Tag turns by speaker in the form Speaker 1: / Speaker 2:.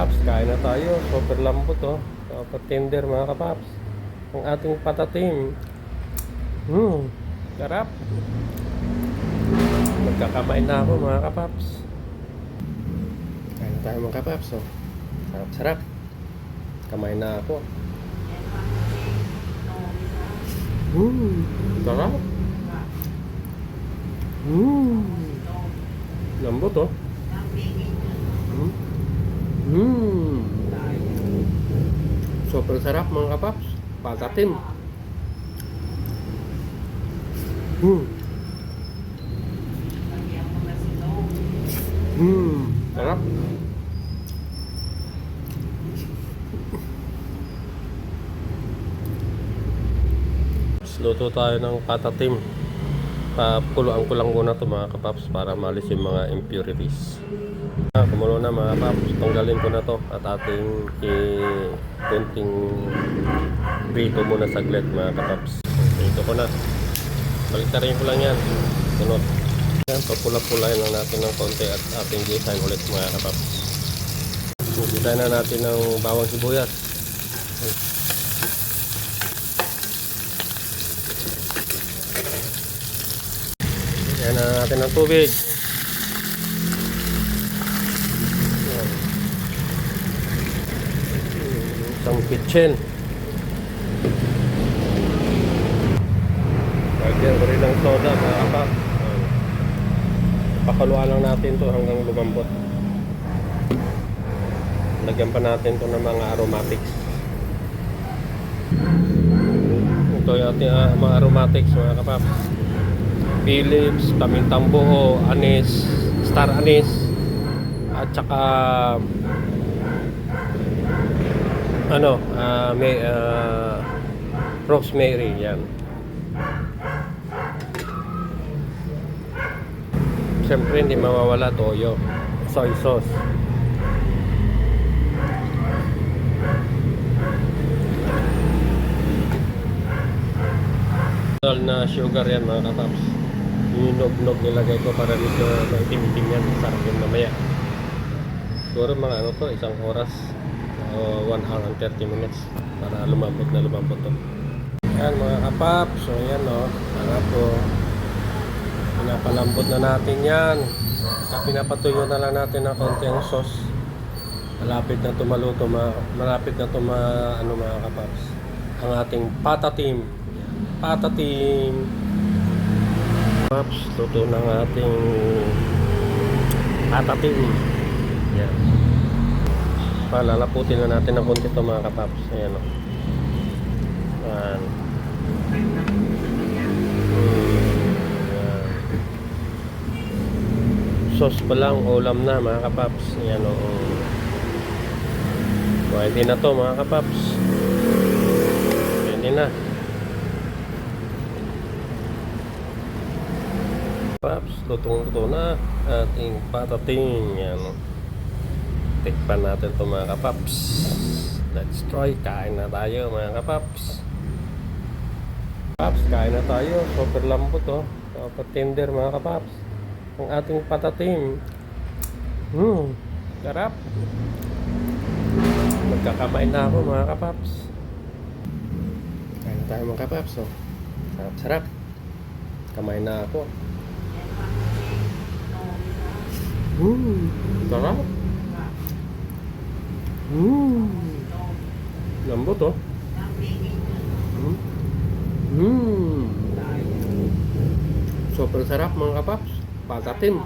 Speaker 1: kapaps, kain na tayo. Super lambot oh. Super tender mga kapaps. Ang ating patatim. Sarap. Magkakamain na ako mga kapaps. Kain na tayo mga kapaps oh. Sarap, sarap. Kamain na ako. Sarap. Lambot oh. Super sarap mga kapaps. Patatim. Sarap. Luto tayo ng patatim. Pakuluan ko lang muna ito mga kapaps para malis yung mga impurities. Kumulo na mga kapaps, tanggalin ko na to at ating kunting prito muna saglit mga kapaps. Prito ko na. Baliktarin ko lang yan. Sunod. Yan, papula-pulain lang natin ng konti at ating design ulit mga kapaps. Design na natin ng bawang sibuyas. Yan na natin ng tubig. Isang kitchen. Lagyan ko rin ng soda mga kapak. Pakaluan lang natin to hanggang lumambot. Lagyan pa natin to ng mga aromatics. Ito yung ating mga aromatics mga kapak. Philips, pamintang buo, anis, star anis, at saka may rosemary yan. Siyempre hindi mawawala toyo, soy sauce. Na sugar yan mga kataps. Yung nog-nog nilagay ko para dito maitim-itim yan. Sarap yun mamaya. Siguro mga isang oras o 1 hour and 30 minutes para lumambot na lumambot to. Yan mga kapap. So yan o. Sarap po. Pinapalambot na natin yan. Pinapatuyo na lang natin ng konti ang sauce. Malapit na tumaluto. Malapit na mga kapaps. Ang ating patatim. Paps, luto ng ating patatim. Yan. Palalaputin na natin ng konti ito mga kapaps. Ayan o. Yan. Sauce pa lang, ulam na mga kapaps. Ayan o. Pwede na to mga kapaps. Pwede na. Paps, lutong-luto na ating patating. Yan. Tikpan natin ito mga kapaps. Let's try. Kain na tayo mga kapaps. Paps, kain na tayo. Super lambot oh. Super tender mga kapaps. Ang ating patatim. Sarap. Magkakamain na ako mga kapaps. Kain na tayo mga kapaps oh. Sarap, sarap. Kamain na ako. Sarap. Lambot oh. Super sarap mga kapaps. Patatim.